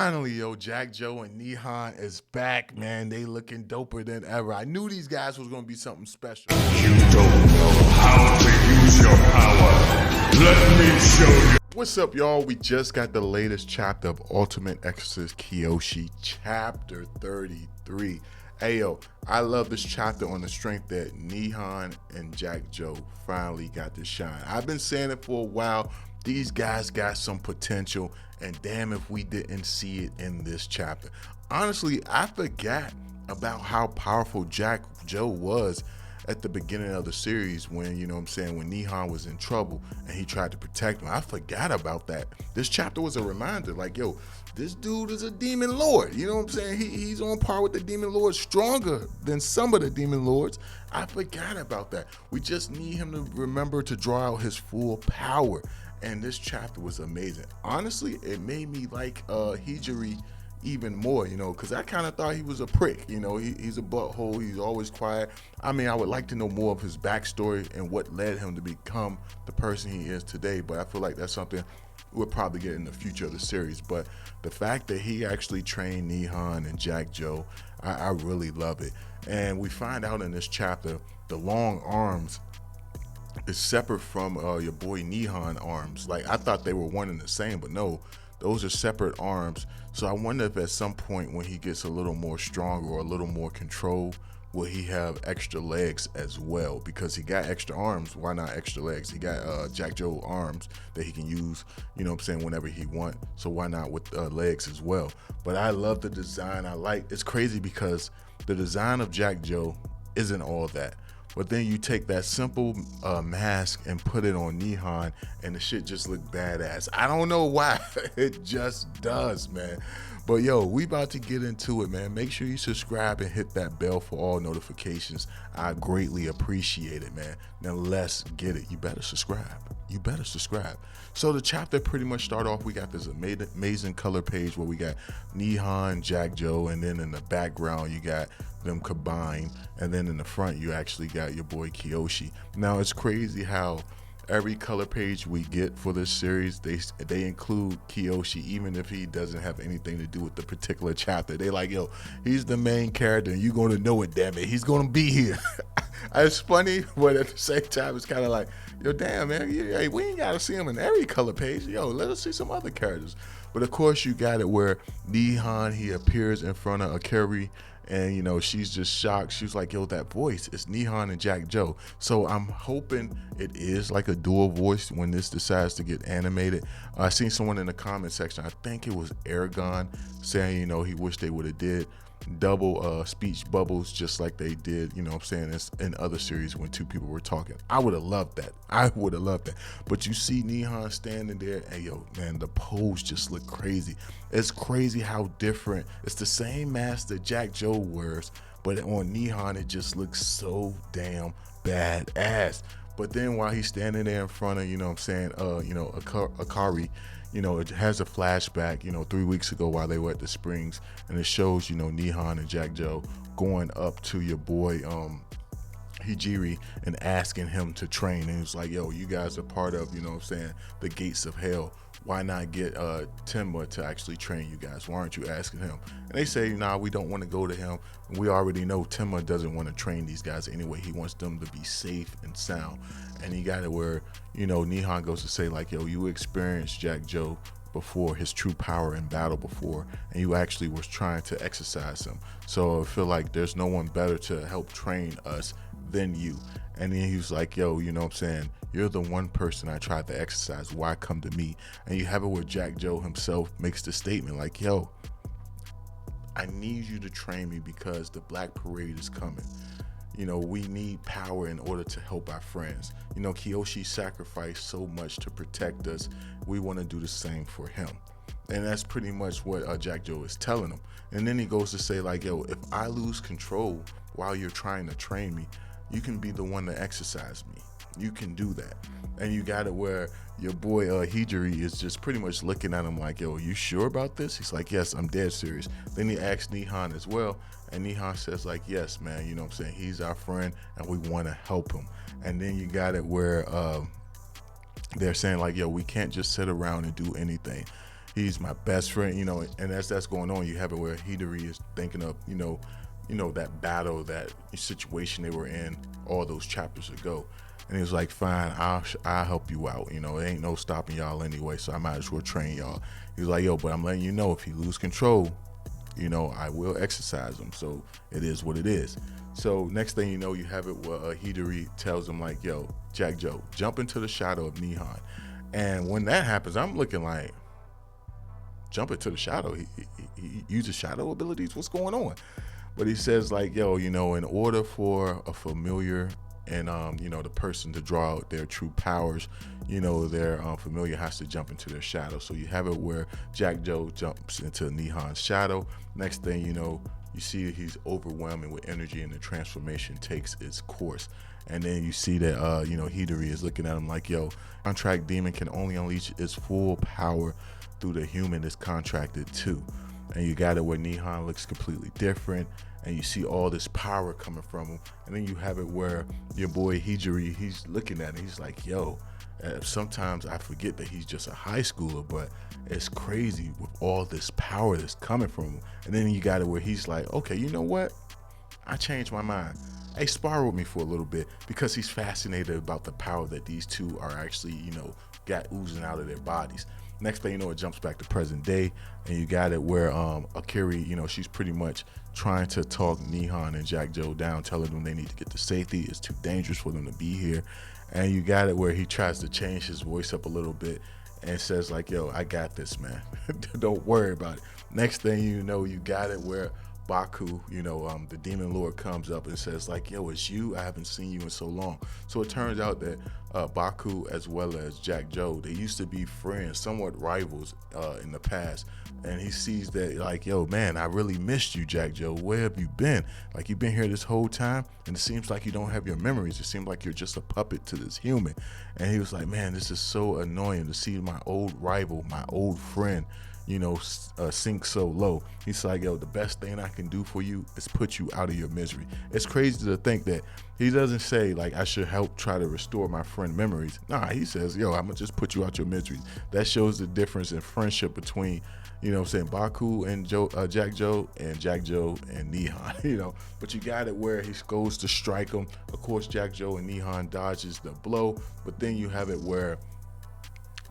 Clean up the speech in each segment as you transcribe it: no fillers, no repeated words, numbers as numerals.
Finally, yo, Jack Joe and Nehan is back, man. They looking doper than ever. I knew these guys was gonna be something special. You don't know how to use your power. Let me show you. What's up, y'all? We just got the latest chapter of Ultimate Exorcist Kiyoshi Chapter 33. Hey, yo, I love this chapter on the strength that Nehan and Jack Joe finally got to shine. I've been saying it for a while. These guys got some potential, and damn if we didn't see it in this chapter. Honestly, I forgot about how powerful Jack Joe was at the beginning of the series when, when Nehan was in trouble and he tried to protect him. I forgot about that. This chapter was a reminder, like, yo, this dude is a demon lord. You know what I'm saying? He's on par with the demon lords, stronger than some of the demon lords. I forgot about that. We just need him to remember to draw out his full power. And this chapter was amazing. Honestly, it made me like Hijiri even more, because I kind of thought he was a prick. He's a butthole. He's always quiet. I mean, I would like to know more of his backstory and what led him to become the person he is today. But I feel like that's something we'll probably get in the future of the series. But the fact that he actually trained Nehan and Jack Joe, I really love it. And we find out in this chapter, the long arms is separate from your boy Nehan arms. Like, I thought they were one and the same, but no, those are separate arms. So I wonder if at some point when he gets a little more stronger or a little more control, will he have extra legs as well? Because he got extra arms, why not extra legs? He got Jack Joe arms that he can use, whenever he want. So why not with legs as well? But I love the design. It's crazy because the design of Jack Joe isn't all that. But then you take that simple mask and put it on Nehan, and the shit just look badass. I don't know why. It just does, man. But yo, we about to get into it, man. Make sure you subscribe and hit that bell for all notifications. I greatly appreciate it, man. Now let's get it. You better subscribe. You better subscribe. So the chapter pretty much start off, we got this amazing color page where we got Nehan, Jack Joe, and then in the background you got them combined, and then in the front you actually got your boy Kiyoshi. Now it's crazy how every color page we get for this series, they include Kiyoshi, even if he doesn't have anything to do with the particular chapter. They like, yo, he's the main character and you're gonna know it, damn it. He's gonna be here. It's funny, but at the same time, it's kind of like, yo, damn, man, we ain't gotta see him in every color page. Yo, let us see some other characters. But of course, you got it where Nehan, he appears in front of Akari, and she's just shocked. She's like, yo, that voice, it's Nehan and Jack Joe. So I'm hoping it is like a dual voice when this decides to get animated. I seen someone in the comment section, I think it was Aragon, saying he wished they would have did double speech bubbles just like they did, it's in other series when two people were talking. I would have loved that. But you see Nehan standing there, and yo, man, the pose just look crazy. It's crazy how different. It's the same mask that Jack Joe wears, but on Nehan it just looks so damn badass. But then while he's standing there in front of, Akari, it has a flashback, 3 weeks ago while they were at the Springs, and it shows, Nehan and Jack Joe going up to your boy, Hijiri, and asking him to train. And it's like, yo, you guys are part of, the gates of hell. Why not get Timba to actually train you guys? Why aren't you asking him? And they say, nah, we don't want to go to him. We already know Timba doesn't want to train these guys anyway. He wants them to be safe and sound. And he got it where, Nehan goes to say, like, yo, you experienced Jack Joe before, his true power in battle before, and you actually was trying to exercise him. So I feel like there's no one better to help train us than you. And then he was like, yo, you're the one person I tried to exercise. Why come to me? And you have it where Jack Joe himself makes the statement like, yo, I need you to train me because the Black Parade is coming. We need power in order to help our friends. Kiyoshi sacrificed so much to protect us. We want to do the same for him. And that's pretty much what Jack Joe is telling him. And then he goes to say, like, yo, if I lose control while you're trying to train me, you can be the one to exercise me. You can do that. And you got it where your boy Hijiri is just pretty much looking at him like, yo, you sure about this? He's like, yes, I'm dead serious. Then he asks Nehan as well, and Nehan says like, yes, man, he's our friend and we want to help him. And then you got it where they're saying like, yo, we can't just sit around and do anything. he's my best friend, and as that's going on, you have it where Hidari is thinking of, that battle, that situation they were in all those chapters ago. And he was like, fine, I'll help you out. It ain't no stopping y'all anyway, so I might as well train y'all. He was like, yo, but I'm letting you know, if you lose control, I will exercise him. So it is what it is. So next thing you know, you have it where Hidari tells him like, yo, Jack Joe, jump into the shadow of Nehan. And when that happens, I'm looking like, jump into the shadow? He uses shadow abilities? What's going on? But he says like, yo, in order for a familiar and the person to draw out their true powers, their familiar has to jump into their shadow. So you have it where Jack Joe jumps into Nehan's shadow. Next thing you see he's overwhelming with energy, and the transformation takes its course. And then you see that Hidari is looking at him like, yo, contract demon can only unleash its full power through the human it's contracted to. And you got it where Nehan looks completely different, and you see all this power coming from him. And then you have it where your boy Hidari, he's looking at it, he's like, yo, sometimes I forget that he's just a high schooler, but it's crazy with all this power that's coming from him. And then you got it where he's like, okay, you know what? I changed my mind. Hey, spar with me for a little bit, because he's fascinated about the power that these two are actually, got oozing out of their bodies. Next thing you know, it jumps back to present day, and you got it where Akiri, she's pretty much trying to talk Nehan and Jack Joe down, telling them they need to get to safety. It's too dangerous for them to be here. And you got it where he tries to change his voice up a little bit and says like, yo, I got this, man. Don't worry about it. Next thing you know, you got it where Bakku, the demon lord, comes up and says like, yo, it's you. I haven't seen you in so long. So it turns out that Bakku as well as Jack Joe, they used to be friends, somewhat rivals in the past. And he sees that like, yo, man, I really missed you, Jack Joe. Where have you been? Like, you've been here this whole time, and it seems like you don't have your memories. It seems like you're just a puppet to this human. And he was like, man, this is so annoying to see my old rival, my old friend, sink so low. He's like, yo, the best thing I can do for you is put you out of your misery. It's crazy to think that he doesn't say like, I should help try to restore my friend memories. Nah, he says, yo, I'm gonna just put you out your misery. That shows the difference in friendship between, Bakku and Jack Joe, and Jack Joe and Nehan, But you got it where he goes to strike him. Of course, Jack Joe and Nehan dodges the blow, but then you have it where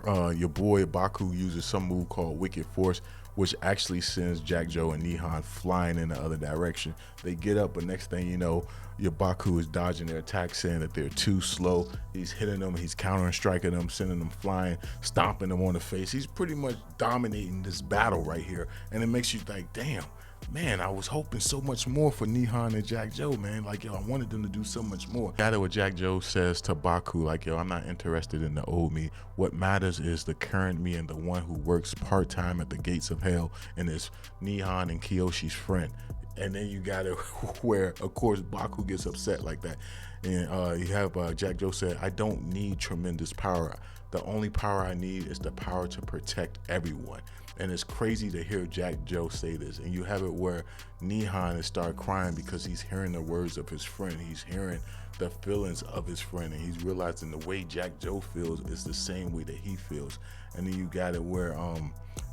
your boy Bakku uses some move called Wicked Force, which actually sends Jack Joe and Nehan flying in the other direction. They get up, but next thing you know, your Bakku is dodging their attack, saying that they're too slow. He's hitting them, he's countering striking them, sending them flying, stomping them on the face. He's pretty much dominating this battle right here. And it makes you think, damn, man, I was hoping so much more for Nehan and Jack Joe, man. Like, yo, I wanted them to do so much more. Got it what Jack Joe says to Bakku, like, yo, I'm not interested in the old me. What matters is the current me, and the one who works part-time at the gates of hell and is Nehan and Kiyoshi's friend. And then you got it where, of course, Bakku gets upset like that. And you have Jack Joe said, I don't need tremendous power. The only power I need is the power to protect everyone. And it's crazy to hear Jack Joe say this. And you have it where Nehan is start crying because he's hearing the words of his friend. He's hearing the feelings of his friend, and he's realizing the way Jack Joe feels is the same way that he feels. And then you got it where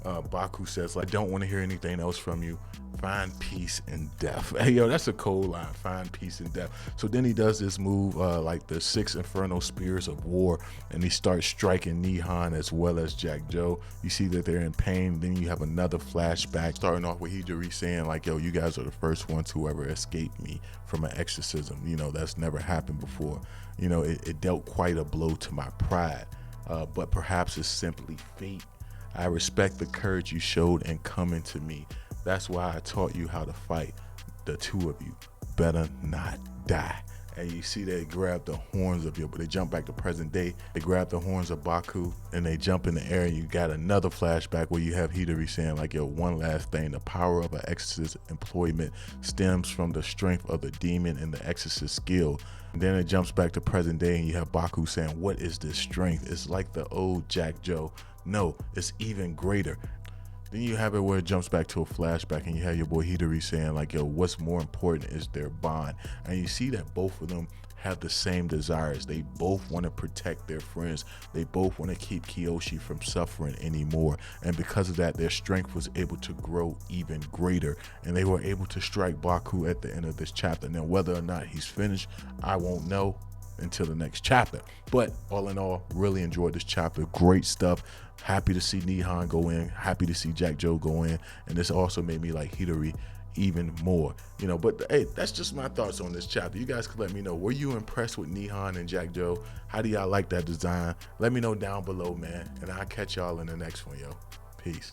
Bakku says, like, I don't want to hear anything else from you. Find peace in death. Hey, yo, that's a cold line. Find peace in death. So then he does this move, like the 6 Inferno Spears of War, and he starts striking Nehan as well as Jack Joe. You see that they're in pain. Then you have another flashback, starting off with Hidari saying, like, yo, you guys are the first ones who ever escaped me from an exorcism. That's never happened before. It dealt quite a blow to my pride, but perhaps it's simply fate. I respect the courage you showed in coming to me. That's why I taught you how to fight. The two of you better not die. And you see they grab the horns of but they jump back to present day. They grab the horns of Bakku and they jump in the air, and you got another flashback where you have Hidari saying, like, yo, one last thing, the power of an exorcist employment stems from the strength of the demon and the exorcist skill. And then it jumps back to present day, and you have Bakku saying, what is this strength? It's like the old Jack Joe. No, it's even greater. Then you have it where it jumps back to a flashback, and you have your boy Hidari saying, like, yo, what's more important is their bond. And you see that both of them have the same desires. They both want to protect their friends. They both want to keep Kiyoshi from suffering anymore. And because of that, their strength was able to grow even greater. And they were able to strike Bakku at the end of this chapter. Now, whether or not he's finished, I won't know until the next chapter. But all in all, really enjoyed this chapter. Great stuff. Happy to see Nehan go in. Happy to see Jack Joe go in. And this also made me like Hidori even more, you know. But hey, that's just my thoughts on this chapter. You guys can let me know, were you impressed with Nehan and Jack Joe? How do y'all like that design? Let me know down below, man, and I'll catch y'all in the next one. Yo, peace.